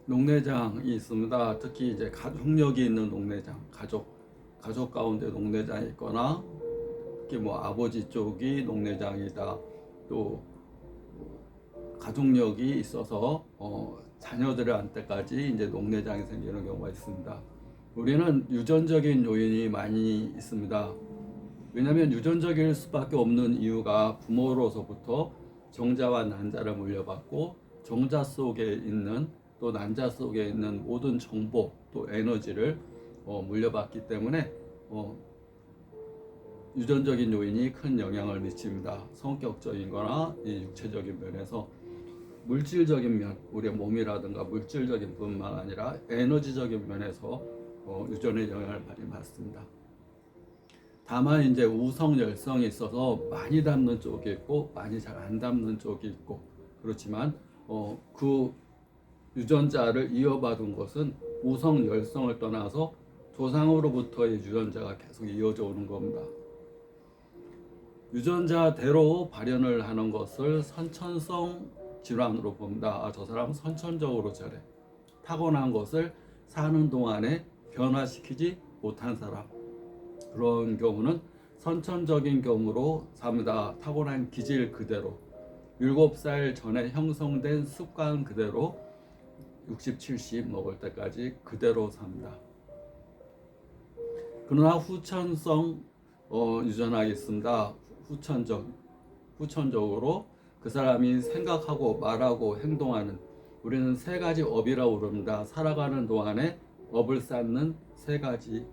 농내장이 있습니다. 특히 이제 가족력이 있는 농내장, 가족 가운데 농내장이 있거나 특히 뭐 아버지 쪽이 농내장이다. 또 가족력이 있어서 자녀들한테까지 이제 농내장이 생기는 경우가 있습니다. 우리는 유전적인 요인이 많이 있습니다. 왜냐하면 유전적일 수밖에 없는 이유가 부모로서부터 정자와 난자를 물려받고 정자 속에 있는 또 난자 속에 있는 모든 정보 또 에너지를 물려받기 때문에 유전적인 요인이 큰 영향을 미칩니다. 성격적인 거나 육체적인 면에서 물질적인 면, 우리의 몸이라든가 물질적인 뿐만 아니라 에너지적인 면에서 유전의 영향을 많이 받습니다. 다만 이제 우성열성이 있어서 많이 담는 쪽이 있고 많이 잘 안 담는 쪽이 있고 그렇지만 그 유전자를 이어받은 것은 우성열성을 떠나서 조상으로부터의 유전자가 계속 이어져 오는 겁니다. 유전자대로 발현을 하는 것을 선천성 질환으로 봅니다. 저 사람은 선천적으로 저래. 타고난 것을 사는 동안에 변화시키지 못한 사람. 그런 경우는 선천적인 경우로 삽니다. 타고난 기질 그대로 7살 전에 형성된 습관 그대로 60, 70 먹을 때까지 그대로 삽니다. 그러나 후천성 유전학이 있습니다. 후천적으로 그 사람이 생각하고 말하고 행동하는, 우리는 세 가지 업이라고 부릅니다. 살아가는 동안에 업을 쌓는 세 가지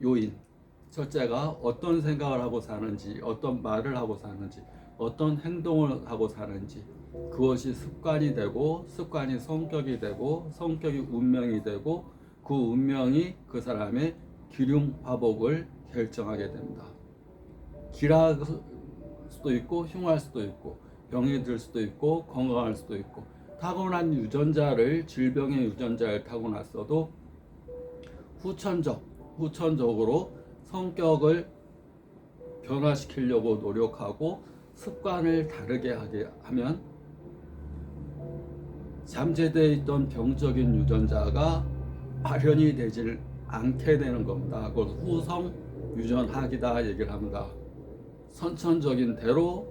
요인. 첫째가 어떤 생각을 하고 사는지, 어떤 말을 하고 사는지, 어떤 행동을 하고 사는지, 그것이 습관이 되고, 습관이 성격이 되고, 성격이 운명이 되고, 그 운명이 그 사람의 기륭 화복을 결정하게 됩니다. 길할 수도 있고 흉할 수도 있고 병이 들 수도 있고 건강할 수도 있고, 타고난 유전자를, 질병의 유전자를 타고났어도 후천적으로 성격을 변화시키려고 노력하고 습관을 다르게 하게 하면 잠재되어 있던 병적인 유전자가 발현이 되질 않게 되는 겁니다. 그걸 후성 유전학이다 얘기를 합니다. 선천적인 대로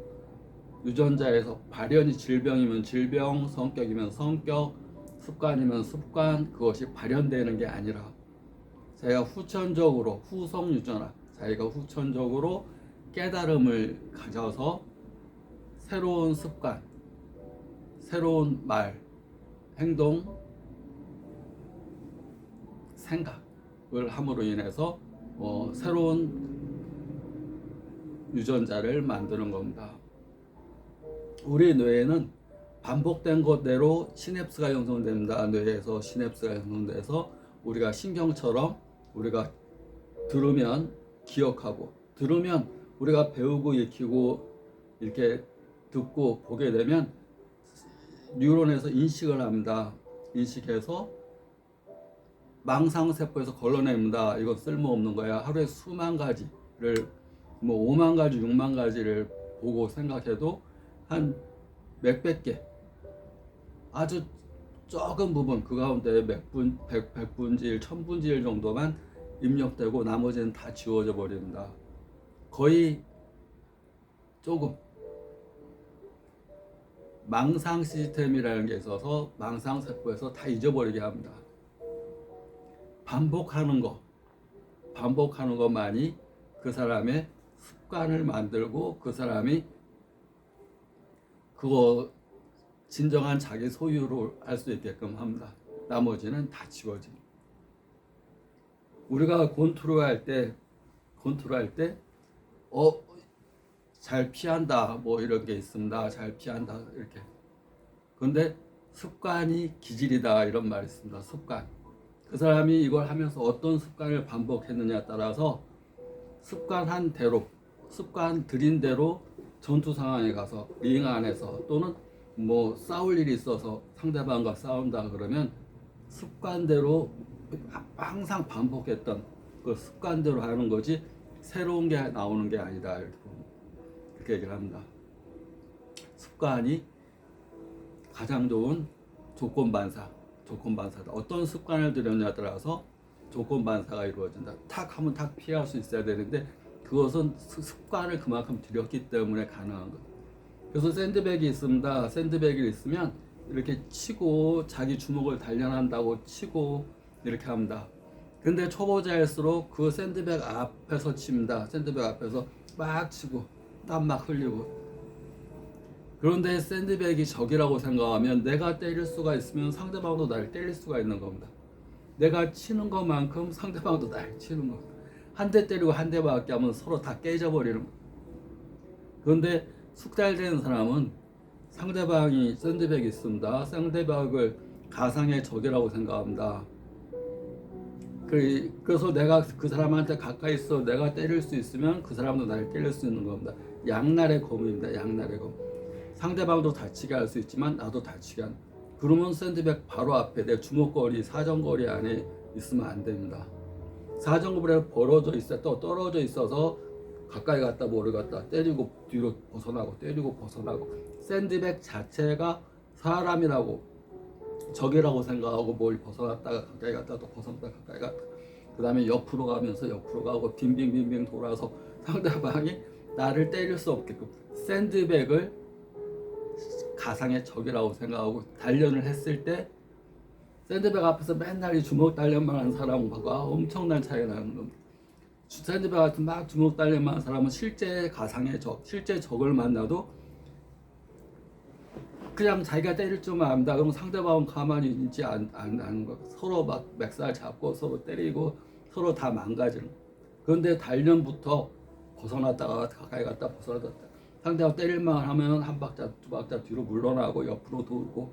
유전자에서 발현이 질병이면 질병, 성격이면 성격, 습관이면 습관, 그것이 발현되는 게 아니라 자기가 후천적으로, 후성 유전학, 자기가 후천적으로 깨달음을 가져서 새로운 습관, 새로운 말, 행동, 생각을 함으로 인해서 새로운 유전자를 만드는 겁니다. 우리 뇌에는 반복된 것대로 시냅스가 형성됩니다. 뇌에서 시냅스가 형성돼서 우리가 신경처럼 우리가 들으면 기억하고, 들으면 우리가 배우고 익히고 이렇게 듣고 보게 되면 뉴런에서 인식을 합니다. 인식해서 망상세포에서 걸러냅니다. 이거 쓸모없는 거야. 하루에 수만 가지를, 뭐 5만 가지, 6만 가지를 보고 생각해도 한 몇백 개, 아주 적은 부분, 그 가운데 백분지일, 천분지일 정도만 입력되고 나머지는 다 지워져 버립니다. 거의 조금 망상 시스템이라는 게 있어서 망상세포에서 다 잊어버리게 합니다. 반복하는 것만이 그 사람의 습관을 만들고 그 사람이 그거 진정한 자기 소유로 할 수 있게끔 합니다. 나머지는 다 지워집니다. 우리가 권투를 할 때 잘 피한다 뭐 이런 게 있습니다. 잘 피한다 이렇게. 그런데 습관이 기질이다 이런 말이 있습니다. 습관. 그 사람이 이걸 하면서 어떤 습관을 반복했느냐에 따라서 습관한 대로, 습관 들인 대로 전투 상황에 가서 링 안에서 또는 뭐 싸울 일이 있어서 상대방과 싸운다 그러면 습관대로 항상 반복했던 그 습관대로 하는 거지 새로운 게 나오는 게 아니다 이렇게 얘기를 합니다. 습관이 가장 좋은 조건반사다. 어떤 습관을 들였냐에 따라서 조건반사가 이루어진다. 탁 하면 탁 피할 수 있어야 되는데 그것은 습관을 그만큼 들였기 때문에 가능한 것. 그래서 샌드백이 있습니다. 샌드백이 있으면 이렇게 치고 자기 주먹을 단련한다고 치고 이렇게 합니다. 근데 초보자일수록 그 샌드백 앞에서 칩니다. 샌드백 앞에서 막 치고 땀 막 흘리고. 그런데 샌드백이 적이라고 생각하면 내가 때릴 수가 있으면 상대방도 날 때릴 수가 있는 겁니다. 내가 치는 것만큼 상대방도 날 치는 겁니다. 한 대 때리고 한 대밖에 하면 서로 다 깨져버리는 겁니다. 그런데 숙달된 사람은 상대방이 샌드백이 있습니다. 샌드백을 가상의 적이라고 생각합니다. 그래서 내가 그 사람한테 가까이 있어 내가 때릴 수 있으면 그 사람도 나를 때릴 수 있는 겁니다. 양날의 검입니다. 양날의 검. 상대방도 다치게 할 수 있지만 나도 다치게 하는. 그러면 샌드백 바로 앞에 내 주먹거리 사정거리 안에 있으면 안 됩니다. 사정거리에 벌어져 있어 또 떨어져 있어서 가까이 갔다 멀리 갔다 때리고 뒤로 벗어나고 때리고 벗어나고. 샌드백 자체가 사람이라고 적이라고 생각하고 뭘 벗어났다가 가까이 갔다 또 벗어났다가 가까이 갔다 그 다음에 옆으로 가면서 옆으로 가고 빙빙빙빙 돌아서 상대방이 나를 때릴 수 없게끔 샌드백을 가상의 적이라고 생각하고 단련을 했을 때 샌드백 앞에서 맨날 이 주먹 단련만 하는 사람과 엄청난 차이가 나는 겁니다. 샌드백 같은 막 주먹 단련만 하는 사람은 실제 가상의 적, 실제 적을 만나도 그냥 자기가 때릴 줄만 압니다. 그럼 상대방은 가만히 있지 않는 거. 서로 막 맥살 잡고 서로 때리고 서로 다 망가지는 거. 그런데 단련부터 벗어났다가 가까이 갔다 벗어났다. 상대가 때릴만 하면 한 박자 두 박자 뒤로 물러나고 옆으로 돌고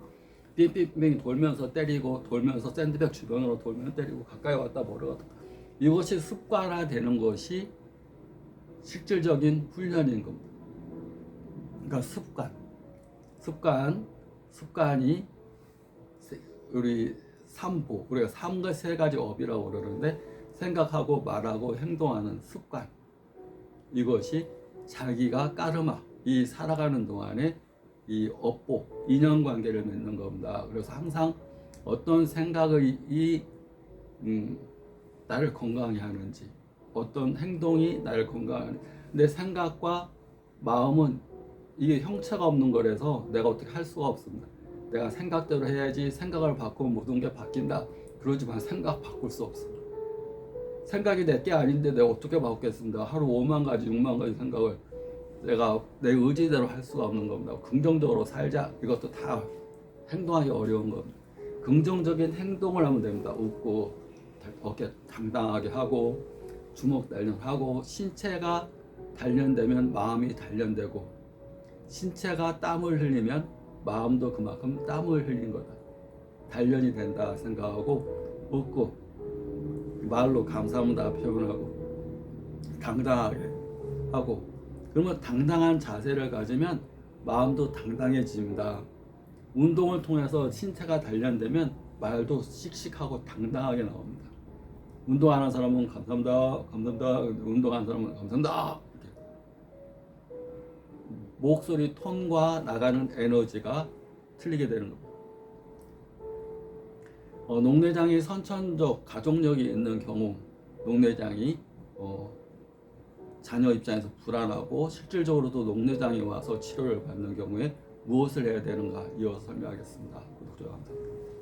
빙빙빙 돌면서 때리고 돌면서 샌드백 주변으로 돌면서 때리고 가까이 왔다 멀리 갔다. 이것이 습관화되는 것이 실질적인 훈련인 겁니다. 그러니까 습관이 우리 삼보, 우리가 세 가지 업이라고 그러는데 생각하고 말하고 행동하는 습관. 이것이 자기가 까르마, 이 살아가는 동안에 이 업보, 인연관계를 맺는 겁니다. 그래서 항상 어떤 생각이 나를 건강하게 하는지, 어떤 행동이 나를 건강하게, 내 생각과 마음은 이게 형체가 없는 거라서 내가 어떻게 할 수가 없습니다. 내가 생각대로 해야지 생각을 바꾸면 모든 게 바뀐다. 그러지만 생각 바꿀 수 없습니다. 생각이 내게 아닌데 내가 어떻게 바꾸겠습니다. 하루 5만 가지, 6만 가지 생각을 내가 내 의지대로 할 수가 없는 겁니다. 긍정적으로 살자. 이것도 다 행동하기 어려운 겁니다. 긍정적인 행동을 하면 됩니다. 웃고 어깨 당당하게 하고 주먹 단련하고 신체가 단련되면 마음이 단련되고 신체가 땀을 흘리면 마음도 그만큼 땀을 흘린 거다. 단련이 된다 생각하고 웃고 말로 감사합니다 표현하고 당당하게 하고 그러면 당당한 자세를 가지면 마음도 당당해집니다. 운동을 통해서 신체가 단련되면 말도 씩씩하고 당당하게 나옵니다. 운동하는 사람은 감사합니다, 감사합니다. 운동하는 사람은 감사합니다. 이렇게. 목소리 톤과 나가는 에너지가 틀리게 되는 겁니다. 녹내장이 선천적 가족력이 있는 경우 녹내장이 자녀 입장에서 불안하고 실질적으로도 녹내장이 와서 치료를 받는 경우에 무엇을 해야 되는가 이어서 설명하겠습니다. 구독자 감사합니다.